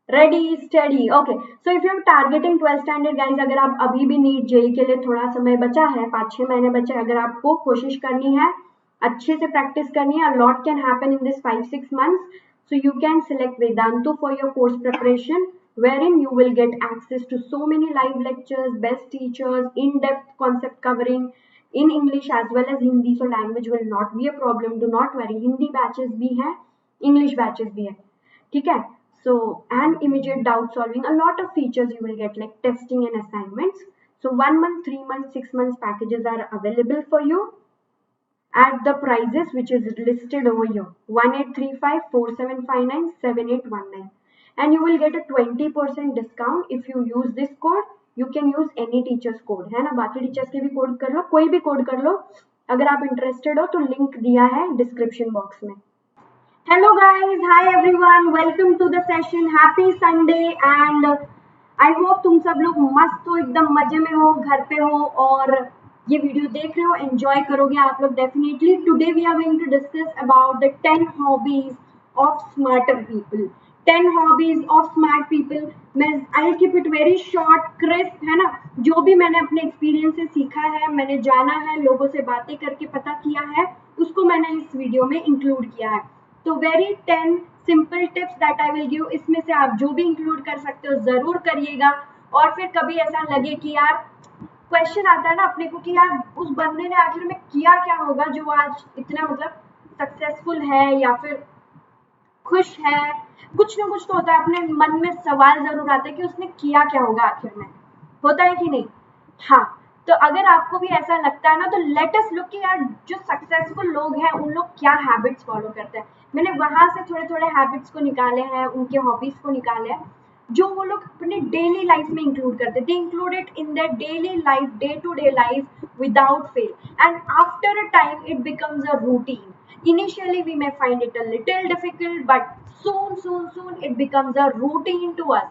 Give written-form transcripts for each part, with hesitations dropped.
Ready study okay. So if you are targeting 12th standard guys, अगर आप अभी भी नीट जेई के लिए थोड़ा समय बचा है, 5-6 महीने बचे, अगर आपको कोशिश करनी है, अच्छे से प्रैक्टिस करनी है, lot can happen in this 5-6 months. So you can select Vedantu for your course preparation, wherein you will get access to so many live lectures, best teachers, in-depth concept covering in English as well as Hindi. So language will not be a problem. Do not worry. Hindi batches भी हैं, English batches भी हैं, ठीक है? So and immediate doubt solving, a lot of features you will get like testing and assignments. So 1 month, 3 months, 6 months packages are available for you at the prices which is listed over here: 183547597819, and you will get a 20% discount if you use this code. You can use any teachers code, है ना, बाकी teachers के भी code कर लो, कोई भी code कर लो अगर आप इंटरेस्टेड हो, तो लिंक दिया है डिस्क्रिप्शन बॉक्स में। Hello guys, hi everyone, welcome to the session, happy Sunday and I hope तुम सब लोग मस्त हो, एकदम मजे में हो, घर पे हो और ये वीडियो देख रहे हो, एंजॉय करोगे आप लोग definitely. Today we are going to discuss about the 10 hobbies of smarter people. 10 hobbies of smart people. मैं I keep it very short crisp, है ना, जो भी मैंने अपने एक्सपीरियंस से सीखा है, मैंने जाना है, लोगों से बातें करके पता किया है, उसको मैंने इस वीडियो में इंक्लूड किया है। तो very 10 simple tips that I will give, इसमें से आप जो भी इंक्लूड कर सकते हो जरूर करिएगा। और फिर कभी ऐसा लगे कि यार क्वेश्चन आता है ना अपने को कि यार उस बंदे ने आखिर में किया क्या होगा जो आज इतना मतलब सक्सेसफुल है या फिर खुश है, कुछ ना कुछ तो होता है, अपने मन में सवाल जरूर आता है कि उसने किया क्या होगा आखिर में, होता है कि नहीं? हाँ, तो अगर आपको भी ऐसा लगता है ना, तो लेट अस लुक कि यार जो सक्सेसफुल लोग हैं उन लोग क्या हैबिट्स फॉलो करते हैं। मैंने वहां से थोड़े थोड़े हैबिट्स को निकाले हैं, उनके हॉबीज को निकाले हैं जो वो लोग अपने डेली लाइफ में इंक्लूड करते, they include it in their daily life, day to day life without fail, and after a time it becomes a routine. Initially we may find it a little difficult, but soon it becomes a routine to us.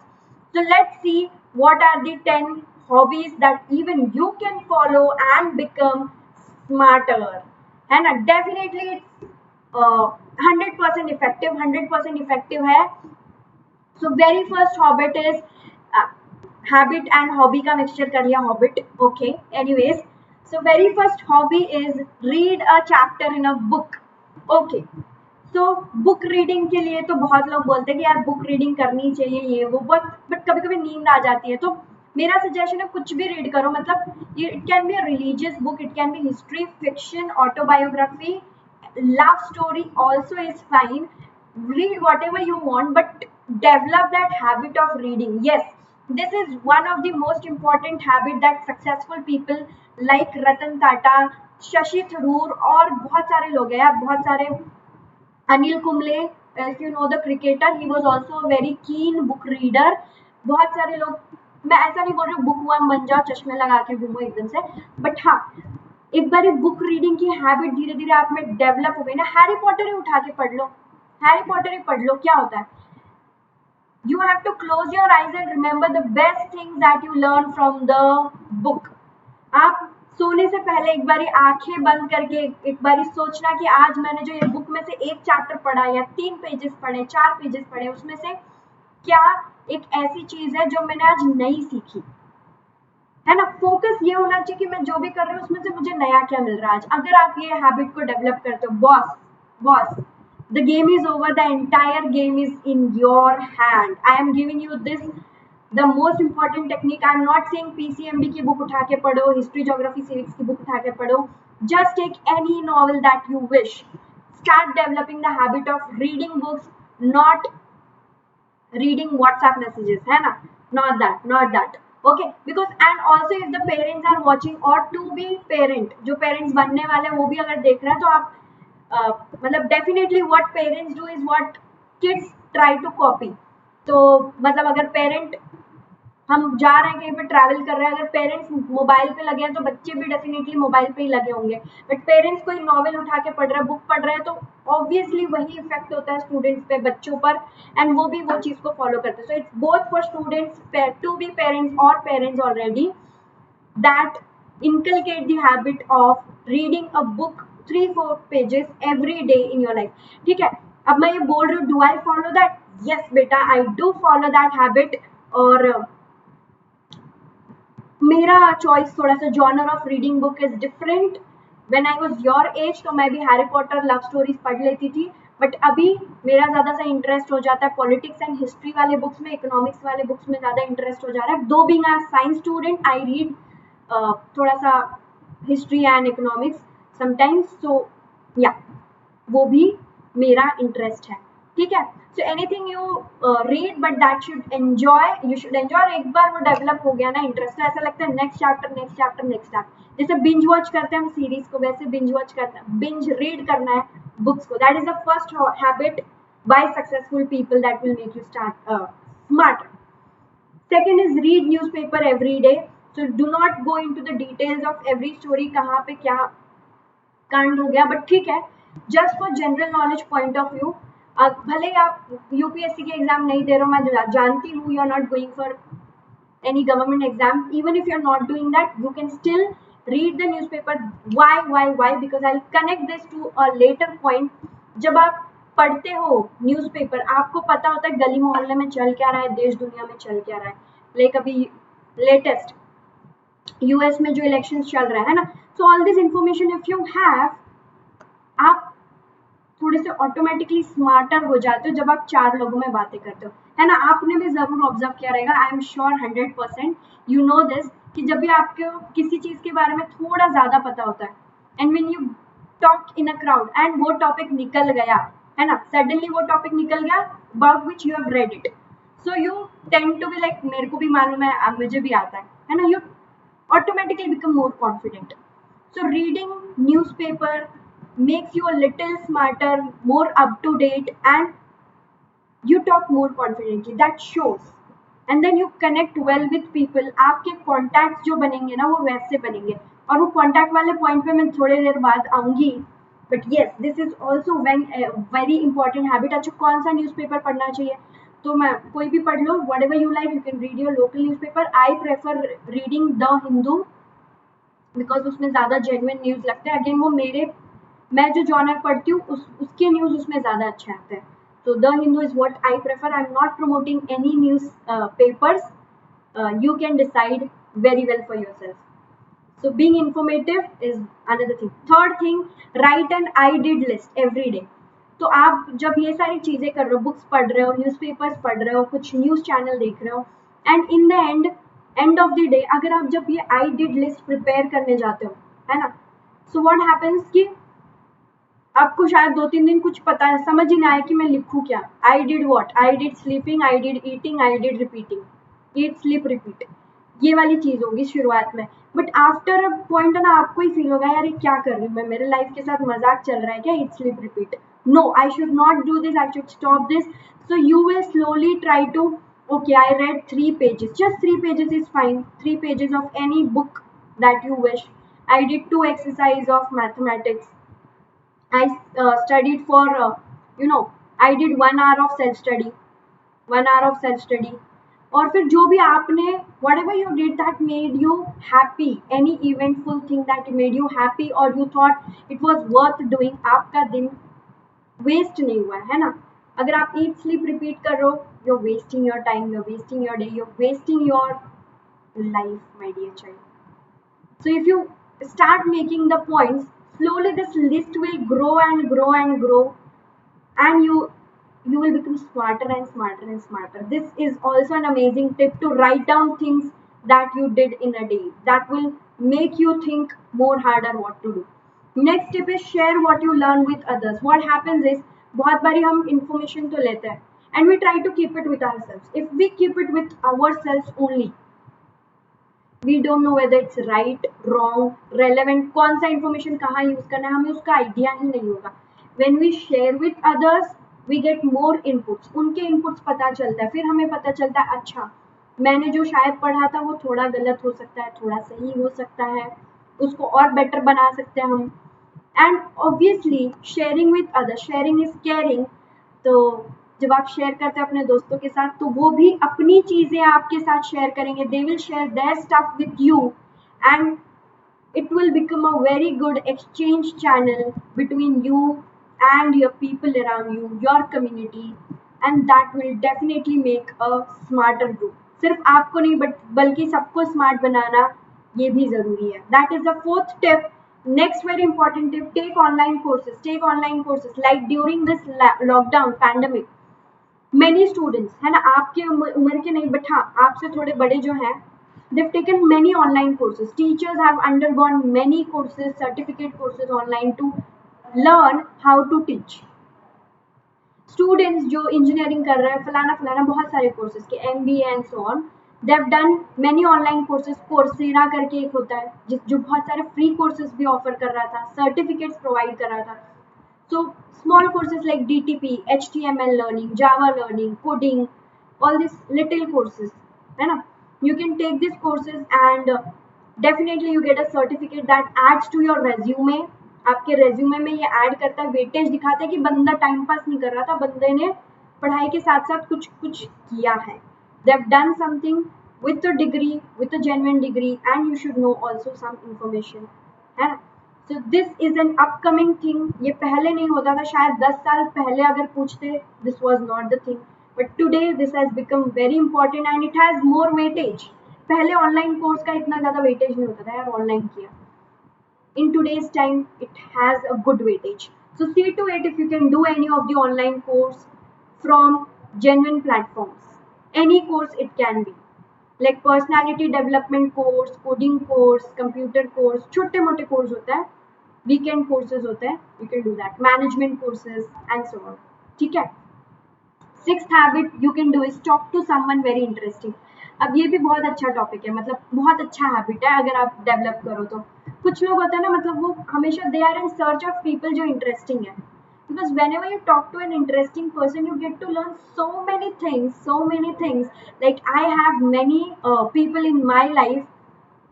So let's see what are the 10 hobbies that even you can follow and become smarter. है ना, definitely it's 100% effective, 100% effective है. So very first habit is uh, habit and hobby का mixture कर लिया hobby. Okay, anyways, so very first hobby is read a chapter in a book. Okay, so book reading के लिए तो बहुत लोग बोलते हैं कि यार बुक रीडिंग करनी चाहिए, ये वो, बट कभी कभी नींद आ जाती है, तो मेरा सजेशन है कुछ भी रीड करो, मतलब ये it can be a religious book, it can be history, fiction, autobiography, love story also is fine. Read whatever you want, but develop that habit of reading. Yes, this is one of the most important habit that successful people like Ratan Tata, Shashi Tharoor और बहुत सारे लोग हैं यार, बहुत सारे, Anil Kumble, if you know the cricketer, he was also a very keen book reader. बहुत सारे लोग, मैं ऐसा नहीं बोल रही हूँ बुक वर्म बन जाओ, चश्मे लगा के घूमो एकदम से, बट हाँ, एक बार बुक रीडिंग की हैबिट धीरे धीरे आप में डेवलप हो गई ना, हैरी पॉटर ही उठा के पढ़ लो, हैरी पॉटर ही पढ़ लो, क्या होता है? You have to close your eyes and remember the best things that you learn from the book. आप सोने से पहले एक बारी आंखें बंद करके एक बारी सोचना कि आज मैंने जो ये बुक में से एक चैप्टर पढ़ा या 3 पेजेस पढ़े, 4 पेजेस पढ़े, उसमें से क्या एक ऐसी चीज है जो मैंने आज नई सीखी, है ना। फोकस ये होना चाहिए कि मैं जो भी कर रही हूँ उसमें से मुझे नया क्या मिल रहा है आज। अगर आप ये हैबिट को डेवलप करते हो, boss boss, the game is over, the entire game is in your hand. I am giving you this the most important technique. I am not saying PCMB की बुक उठा के पढ़ो, हिस्ट्री ज्योग्राफी सिविक्स की book उठा के पढ़ो. Just take any novel that you wish. Start developing the habit of reading books, not reading WhatsApp messages, है ना, not that. Okay, because and also if the parents are watching or to be parent, जो parents बनने वाले हैं वो भी अगर देख रहे हैं, तो आप मतलब definitely what parents do is what kids try to copy. तो मतलब अगर पेरेंट, हम जा रहे हैं कहीं पे ट्रैवल कर रहे हैं, अगर पेरेंट्स मोबाइल पे लगे हैं तो बच्चे भी डेफिनेटली मोबाइल पे ही लगे होंगे, बट पेरेंट्स कोई नॉवेल उठा के पढ़ रहे हैं, बुक पढ़ रहे हैं, तो ऑब्वियसली वही इफेक्ट होता है स्टूडेंट्स पे, बच्चों पर, एंड वो भी वो चीज को फॉलो करते हैं. So it's both for students to be parents और parents already that inculcate the habit of reading a book 3-4 pages every day in your life. ठीक है, अब मैं ये बोल रही हूँ, do I follow that? yes बेटा, I do follow that habit. और मेरा चॉइस थोड़ा सा genre of reading book is different. When I was your age तो मैं भी हैरी पॉटर लव स्टोरीज पढ़ लेती थी, बट अभी मेरा ज़्यादा सा इंटरेस्ट हो जाता है पॉलिटिक्स एंड हिस्ट्री वाले बुक्स में, इकोनॉमिक्स वाले बुक्स में ज़्यादा इंटरेस्ट हो जा रहा है. दो being a science student I read थोड़ा सा हिस्ट्री एंड इकोनॉमिक्स समटाइम्स, सो या वो भी मेरा इंटरेस्ट है. ठीक है, so anything you read but that should enjoy, you should enjoy. एक बार वो डेवलप हो गया ना इंटरेस्ट, तो ऐसा लगता है next chapter next chapter next chapter. जैसे बिंज वॉच करते हैं हम सीरीज को, वैसे बिंज वॉच करते हैं, बिंज रीड करना है बुक्स को. That is the first habit by successful people that will make you start smart. Second is read newspaper every day. So do not go into the details of every story, कहाँ पे क्या कांड हो गया, but ठीक है, just for general knowledge point of view. भले आप यूपीएससी के एग्जाम नहीं दे रहे हो, मैं जानती हूँ you are not going for any government exam. Even if you're not doing that, you can still read the newspaper. Why? Because I'll connect this to a later point. जब आप पढ़ते हो न्यूज़पेपर, आपको पता होता है गली मोहल्ले में चल क्या रहा है, देश दुनिया में चल क्या रहा है. लाइक अभी लेटेस्ट यूएस में जो इलेक्शंस चल रहा है ना, so all this information if you have, आप थोड़े से ऑटोमेटिकली स्मार्टर हो जाते हो जब आप चार लोगों में बातें करते हो, है ना. आपने भी जरूर ऑब्जर्व किया रहेगा, I am sure 100% you know this, कि जब भी आपको किसी चीज के बारे में थोड़ा ज्यादा पता होता है, and when you talk in a crowd and वो टॉपिक निकल गया, है ना, सडनली वो टॉपिक निकल गया about which you have read it, so you tend to be like मेरे को भी मालूम है, अब मुझे भी आता है ना. You automatically become more confident. So reading newspaper makes you a little smarter, more up to date, and you talk more confidently. That shows. And then you connect well with people. आपके contacts जो बनेंगे ना, वो वैसे बनेंगे. और वो contact वाले point पे मैं थोड़ी देर बाद आऊँगी. But yes, this is also very important habit. अच्छा, कौन सा newspaper पढ़ना चाहिए? तो मैं कोई भी पढ़ लो, whatever you like, you can read your local newspaper. I prefer reading The Hindu because उसमें ज़्यादा genuine news लगते हैं. Again, वो मैं जो जॉनर पढ़ती हूँ उसके न्यूज़ उसमें ज़्यादा अच्छे आते हैं. तो the Hindu is what I prefer. I am not promoting any newspapers. You can decide very well for yourself. So being informative is another thing. Third thing, write an I did list every day. तो आप जब ये सारी चीज़ें कर रहे हो, books पढ़ रहे हो, न्यूज़पेपर्स पढ़ रहे हो, कुछ न्यूज़ चैनल देख रहे हो, and in the end of the day अगर आप जब ये आई डिड लिस्ट प्रिपेयर करने जाते हो, है ना, सो व्हाट हैपेंस कि आपको शायद 2-3 दिन कुछ पता है, समझ ही ना आए कि मैं लिखूँ क्या. I did what, I did sleeping, I did eating, I did repeating, eat sleep repeat, ये वाली चीज़ होगी शुरुआत में. बट आफ्टर अ पॉइंट ना आपको ही फील होगा यार ये क्या कर रही हूँ मैं, मेरे लाइफ के साथ मजाक चल रहा है क्या, eat sleep repeat. No, I should not do this, I should stop this. So you will slowly try to, okay, I read 3 pages, just 3 pages is fine, 3 pages of any book that you wish. I did 2 exercise of mathematics. I studied for, I did 1 hour of self study, 1 hour of self study. और फिर जो भी आपने, whatever you did that made you happy, any eventful thing that made you happy or you thought it was worth doing, आपका दिन waste नहीं हुआ है ना. अगर आप ईट स्लीप रिपीट कर रहे हो, you're wasting your time, you're wasting your day, you're wasting your life, my dear child. So if you start making the points, slowly this list will grow and grow and grow, and you will become smarter and smarter and smarter. This is also an amazing tip, to write down things that you did in a day. That will make you think more harder what to do. Next tip is share what you learn with others. What happens is, बहुत बारी हम information तो लेते हैं and we try to keep it with ourselves. If we keep it with ourselves only, we don't know whether it's right, wrong, relevant, कौन सा information कहाँ use करना है, हमें उसका idea ही नहीं होगा. When we share with others, we get more inputs. उनके inputs पता चलता है, फिर हमें पता चलता है अच्छा मैंने जो शायद पढ़ा था वो थोड़ा गलत हो सकता है, थोड़ा सही हो सकता है, उसको और better बना सकते हैं हम. And obviously sharing with others, sharing is caring. तो जब आप शेयर करते हैं अपने दोस्तों के साथ, तो वो भी अपनी चीज़ें आपके साथ शेयर करेंगे. They will share their stuff with you and it will become a very good exchange channel between you and your people around you, your community. and that will definitely make a smarter group. सिर्फ आपको नहीं बल्कि सबको smart बनाना ये भी जरूरी है. That is the fourth tip. Next very important tip, take online courses like during this lockdown pandemic. Many students है ना, आपके उम्र के नहीं बट हाँ आपसे थोड़े बड़े जो हैं, they've taken many online courses. Teachers have undergone many courses, certificate courses online to learn how to teach. Students जो इंजीनियरिंग कर रहे हैं फलाना फलाना बहुत सारे कोर्सेज के MBA and so on, they have done many online courses. Coursera करके एक होता है जो बहुत सारे फ्री कोर्सेज भी ऑफर कर रहा था, सर्टिफिकेट्स प्रोवाइड कर रहा था. So small courses like DTP, HTML learning, Java learning, coding, all this little courses है ना. You can take this courses and definitely you get a certificate that adds to your resume. आपके resume में ये add करता है, weightage दिखाता है कि बंदा टाइम पास नहीं कर रहा था, बंदे ने पढ़ाई के साथ साथ कुछ कुछ किया है. They have done something with a degree, with a genuine degree, and you should know also some information है ना. So this is an upcoming thing. ये पहले नहीं होता था, शायद 10 साल पहले अगर पूछते this was not the thing, but today this has become very important and it has more weightage. पहले ऑनलाइन कोर्स का इतना ज्यादा वेटेज नहीं होता था यार, ऑनलाइन किया. In today's time it has a good weightage. So see to it if you can do any of the online course from genuine platforms. Any course it can be, like personality development course, coding course, computer course, छोटे मोटे course होता है, weekend courses होते हैं, you can do that, management courses and so on. ठीक है. Sixth habit you can do is talk to someone very interesting. अब ये भी बहुत अच्छा टॉपिक है, मतलब बहुत अच्छा हैबिट है अगर आप डेवलप करो तो. कुछ लोग होते हैं ना, मतलब वो हमेशा they are in search of people जो इंटरेस्टिंग है, because whenever you talk to an interesting person you get to learn so many things. Like I have many people in my life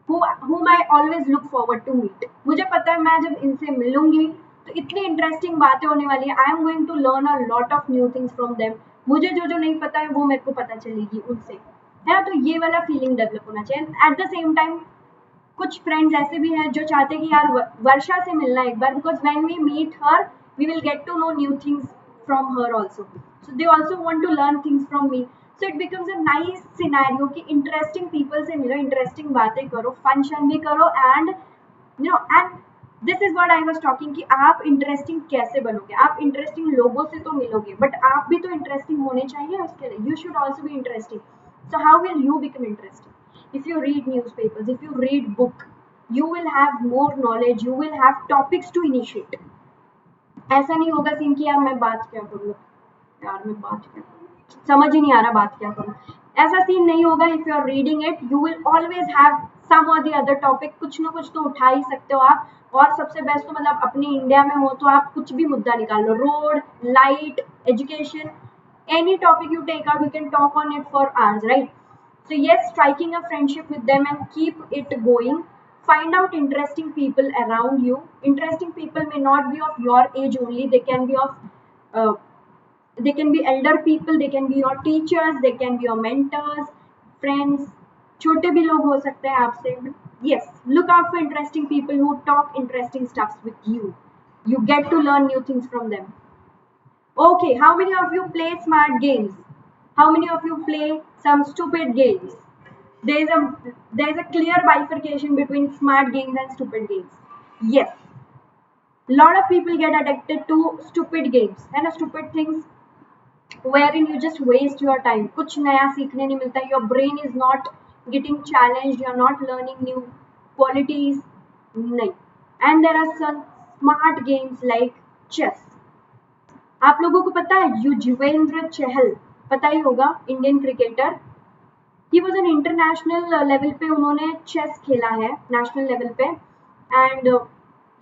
whom I always look forward to meet. मुझे पता है मैं जब इनसे मिलूंगी तो इतनी interesting बातें होने वाली है. I am going to learn a lot of new things from them. मुझे जो जो नहीं पता है वो मेरे को पता चलेगी उनसे, है ना. तो ये वाला फीलिंग डेवलप होना चाहिए. एट द सेम टाइम कुछ फ्रेंड्स ऐसे भी हैं जो चाहते हैं कि यार वर्षा से मिलना एक बार, because when we meet her we will get to know new things from her also. So they also want to learn things from me. So it becomes a nice scenario कि इंटरेस्टिंग पीपल से मिलो, interesting बातें करो, function भी करो, and you know and this is what I was talking कि आप interesting कैसे बनोगे. आप इंटरेस्टिंग लोगों से तो मिलोगे बट आप भी तो इंटरेस्टिंग होने चाहिए उसके लिए. You should also be interesting. So how will you become interesting? If you read newspapers, if you read book, you will have more knowledge, you will have topics to initiate. ऐसा नहीं होगा scene कि यार मैं बात क्या करूँ, समझ ही नहीं आ रहा बात क्या करूँ. ऐसा सीन नहीं होगा. If you are reading it you will always have some or the other topic. कुछ ना कुछ तो उठा ही सकते हो आप. और सबसे बेस्ट तो मतलब अपने इंडिया में हो तो आप कुछ भी मुद्दा निकाल लो, road, light, education, any topic you take out you can talk on it for hours, right? So yes, striking a friendship with them and keep it going. Find out interesting people around you. Interesting people may not be of your age only, they can be of they can be elder people, they can be your teachers, they can be your mentors, friends. छोटे भी लोग हो सकते हैं आपसे. Yes, look out for interesting people who talk interesting stuff with you. You get to learn new things from them. Okay, how many of you play smart games? How many of you play some stupid games? There is a clear bifurcation between smart games and stupid games. Yes, lot of people get addicted to stupid games and stupid things wherein you just waste your time. कुछ नया सीखने नहीं मिलता. Your brain is not getting challenged. You are not learning new qualities. नहीं. And there are some smart games like chess. आप लोगों को पता है युजवेंद्र चहल, पता ही होगा, Indian cricketer. He was an international level पे उन्होंने चेस खेला है, नेशनल लेवल पे. And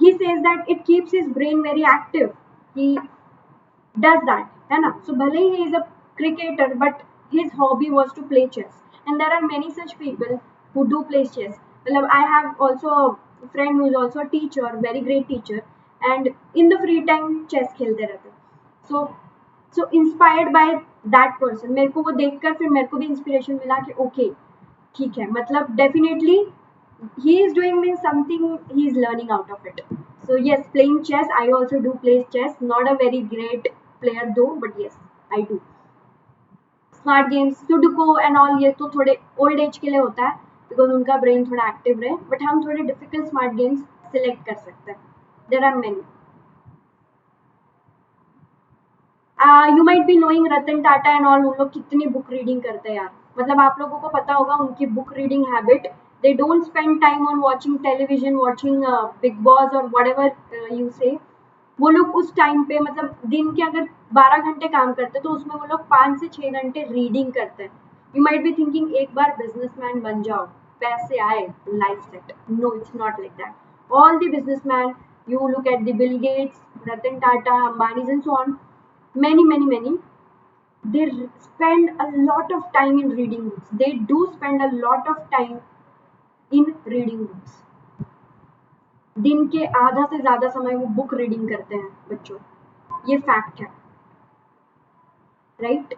he says that it keeps his brain very active. He does that, है ना. सो भले ही is a cricketer but his hobby was to play chess. And there are many such people who do play chess. मतलब I have also friend who is also a teacher, very great teacher, and in the free time chess खेलते रहते. So inspired by that person, मेरे को वो देखकर फिर मेरे को भी इंस्पिरेशन मिला कि ओके ठीक है, मतलब definitely he is doing means something he is learning out of it. So yes, playing chess, I also do play chess, not a very great player though, but yes, I do. Smart games sudoku and all, ये तो थोड़े old age के लिए होता है because उनका brain थोड़ा active रहे, बट हम थोड़े डिफिकल्ट स्मार्ट गेम्स सिलेक्ट कर सकते हैं. There are many. You might be knowing Ratan Tata and all, उन लोग कितनी बुक रीडिंग करते हैं यार. मतलब आप लोगों को पता होगा उनकी book reading habit. They don't spend time on watching television, watching big boss और वट एवर यू से. वो लोग उस टाइम पे मतलब दिन के अगर 12 घंटे काम करते तो उसमें वो लोग 5 से 6 घंटे रीडिंग करते हैं. यू माइट बी थिंकिंग एक बार बिजनेसमैन बन जाओ, पैसे आए, life set. No, it's not like that. All the businessman, you look at the Bill Gates, Ratan Tata, Ambani's and so on, many, they spend a lot of time in reading books. They do spend a lot of time in reading books. दिन के आधा से ज्यादा समय वो book reading करते हैं बच्चों. ये फैक्ट है, right?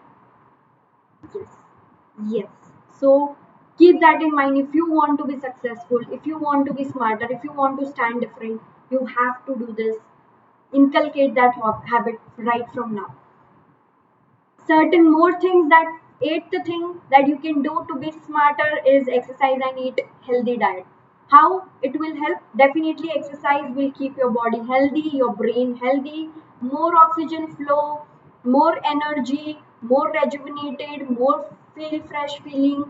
yes. So keep that in mind. If you want to be successful, if you want to be smarter, if you want to stand different, you have to do this. Inculcate that habit right from now. Certain more things, that eighth thing that you can do to be smarter is exercise and eat healthy diet. How it will help? Definitely exercise will keep your body healthy, your brain healthy, more oxygen flow, more energy, more rejuvenated, more feel fresh feeling,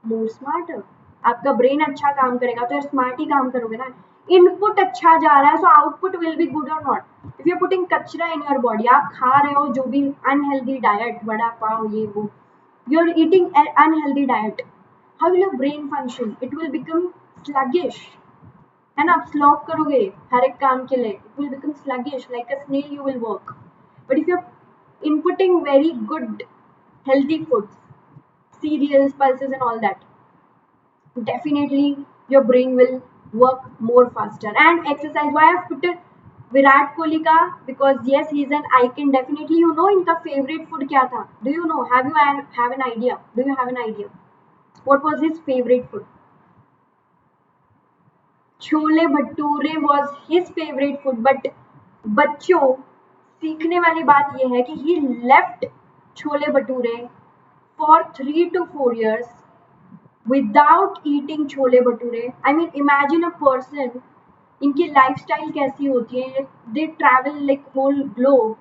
more smarter. आपका brain अच्छा काम करेगा तो smart ही काम करोगे ना. Input अच्छा जा रहा है so output will be good और नॉट. इफ यू पुटिंग कचरा इन योर बॉडी, आप खा रहे हो जो भी अनहेल्दी डाइट, वड़ा पाव ये वो, you are eating unhealthy diet, how will your brain function? It will become sluggish, है ना. आप स्लॉग करोगे हर एक काम के लिए, it will become sluggish like a snail you will work. But if you are inputting very good healthy foods, cereals, pulses and all that, definitely your brain will work more faster. And exercise, why I've put it Virat Kohli ka, because yes, he's an icon. Definitely, you know इनका favorite food क्या था? Do you know? Have an idea? Do you have an idea? What was his favorite food? Chole bhature was his favorite food. But बच्चों, सीखने वाली बात यह है कि he left chole bhature for 3 to 4 years without eating chole bhature. I mean, imagine a person, इनकी lifestyle कैसी होती है. They travel like whole globe.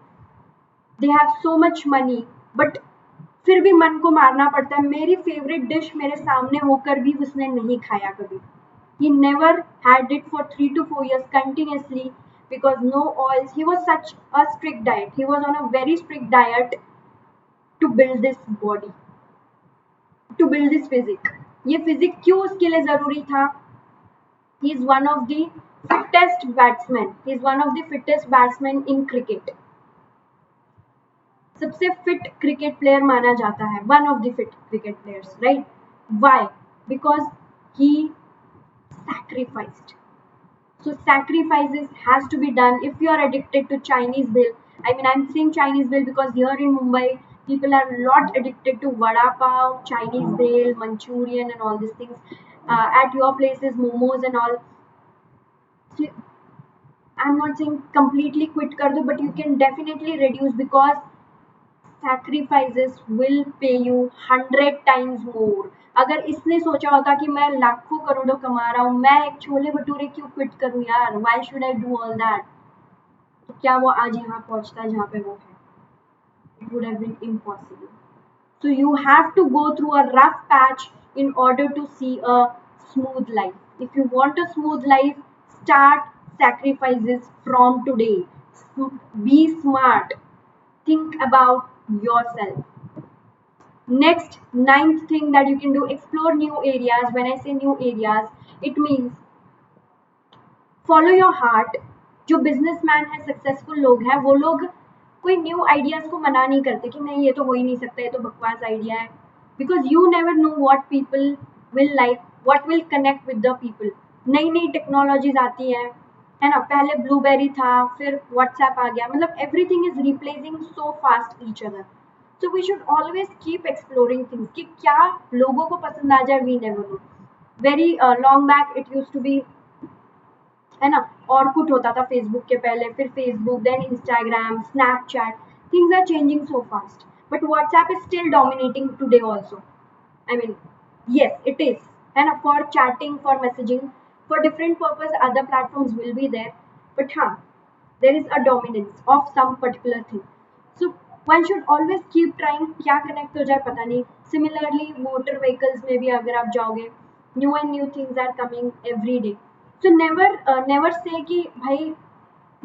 They have so much money, but फिर भी मन को मारना पड़ता है. मेरी favorite dish मेरे सामने होकर भी उसने नहीं खाया कभी. He never had it for 3 to 4 years continuously because no oils. He was such a strict diet. He was on a very strict diet to build this body, to build this physique. ये physique क्यों उसके लिए जरूरी था? He is one of the fittest batsmen. He is one of the fittest batsmen in cricket. सबसे fit cricket player माना जाता है, one of the fit cricket players, right? Why? Because he sacrificed. So sacrifices has to be done. If you are addicted to Chinese bhel, I mean, I'm saying Chinese bhel because here in Mumbai people are a lot addicted to vada pav, Chinese bhel, Manchurian and all these things. At your places momos and all. So, I'm not saying completely quit kar do, but you can definitely reduce because sacrifices will pay you 100 times more. अगर इसने सोचा होता कि मैं लाखों करोड़ों कमा रहा हूँ, मैं एक छोले भटूरे क्यों क्विट करूँ यार, why should I do all that, तो क्या वो आज यहाँ पहुँचता जहाँ पे वो है? It would have been impossible. So you have to go through a rough patch in order to see a smooth life. If you want a smooth life, start sacrifices from today. Be smart. Think about yourself. Next, ninth thing that you can do, explore new areas. When I say new areas, it means follow your heart. जो businessman है, successful लोग हैं, वो लोग कोई new ideas को मना नहीं करते कि नहीं ये तो हो ही नहीं सकता, ये तो बकवास आइडिया है. Because you never know what people will like, what will connect with the people. नई नई टेक्नोलॉजीज आती हैं, है ना. पहले ब्लूबेरी था, फिर व्हाट्सएप आ गया. मतलब everything is replacing so fast each other. So we should always keep exploring things कि क्या लोगों को पसंद आ जाए. We never know. Very long back it use to be, है ना, ऑर्कुट होता था फेसबुक के पहले, फिर Facebook, then Instagram, Snapchat. Things are changing so fast. but WhatsApp is still dominating today also. I mean, yes, it is. And for chatting, for messaging, for different purpose, other platforms will be there. But there is a dominance of some particular thing. So one should always keep trying. क्या connect हो जाए पता नहीं. Similarly, motor vehicles में भी अगर आप जाओगे, new and new things are coming every day. So never say कि भाई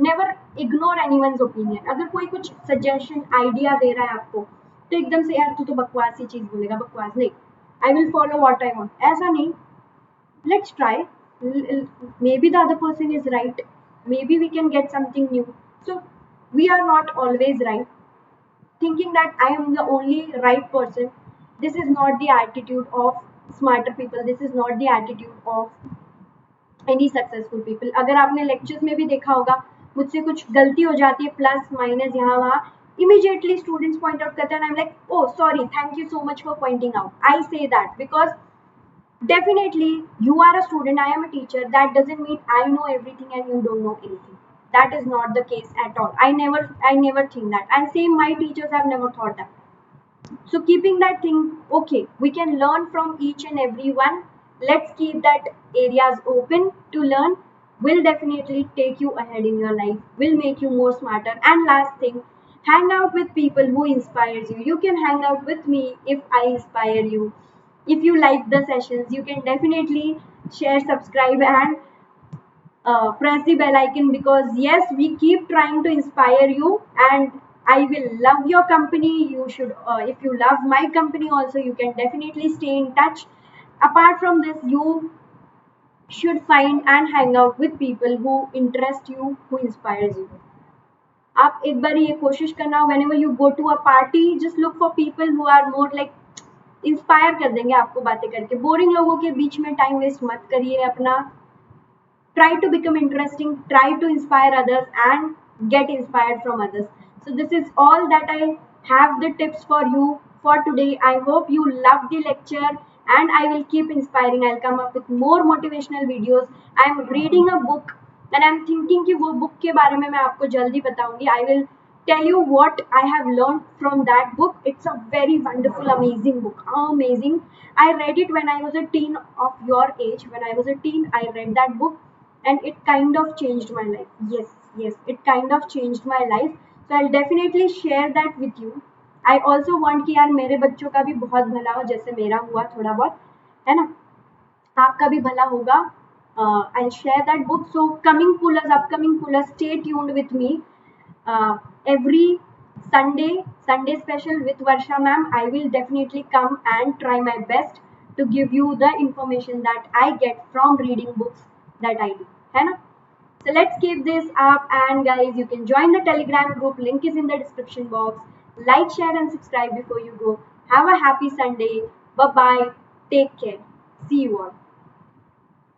नेवर इग्नोर एनीवन्स ओपिनियन. अगर कोई कुछ सजेशन आइडिया दे रहा है आपको तो एकदम से यार तू तो बकवास ही चीज बोलेगा, बकवास नहीं, I will follow what I want, ऐसा नहीं. Let's try. Maybe the other person is right, maybe we can get something new. So we are not always right. Thinking that I am the only right person, this is not the attitude of smarter people, this is not the attitude of any successful people. अगर आपने lectures में भी देखा होगा, मुझसे कुछ गलती हो जाती है, प्लस माइनस यहाँ वहाँ, इमीडिएटली स्टूडेंट्स पॉइंट आउट करते हैं. I am like oh sorry, thank you so much for pointing out. I say that because definitely you are a student, I am a teacher. That doesn't mean I know everything and you don't know anything. That is not the case at all. I never think that, and same my teachers have never thought that. So keeping that thing, okay, we can learn from each and every one. Let's keep that areas open to learn. Will definitely take you ahead in your life, will make you more smarter. And last thing, hang out with people who inspires you. You can hang out with me if I inspire you. If you like the sessions, you can definitely share, subscribe, and press the bell icon, because yes, we keep trying to inspire you, and I will love your company. You should, if you love my company also, you can definitely stay in touch. Apart from this, you should find and hang out with people who interest you, who inspires you. आप एक बार ये कोशिश करना, whenever you go to a party, just look for people who are more like inspire कर देंगे आपको बातें करके. बोरिंग लोगों के बीच में टाइम वेस्ट मत करिए अपना. Try to become interesting, try to inspire others and get inspired from others. So this is all that I have the tips for you for today. I hope you love the lecture, and I will keep inspiring. I'll come up with more motivational videos. I'm reading a book and I'm thinking कि वो book के बारे में मैं आपको जल्दी बताऊंगी. I will tell you what I have learned from that book. It's a very wonderful, amazing book. Amazing. I read it when I was a teen of your age. When I was a teen, I read that book and it kind of changed my life. Yes, it kind of changed my life. So I'll definitely share that with you. I also want कि यार मेरे बच्चों का भी बहुत भला हो, जैसे मेरा हुआ थोड़ा बहुत, है ना, आपका भी भला होगा. I'll share that book. So upcoming pullers, stay tuned with me. Every Sunday special with Varsha ma'am, I will definitely come and try my best to give you the information that I get from reading books that I do, है ना. So let's keep this up, and guys, you can join the Telegram group. Link is in the description box. Like, share, and subscribe before you go. Have a happy Sunday. Bye bye. Take care. See you all.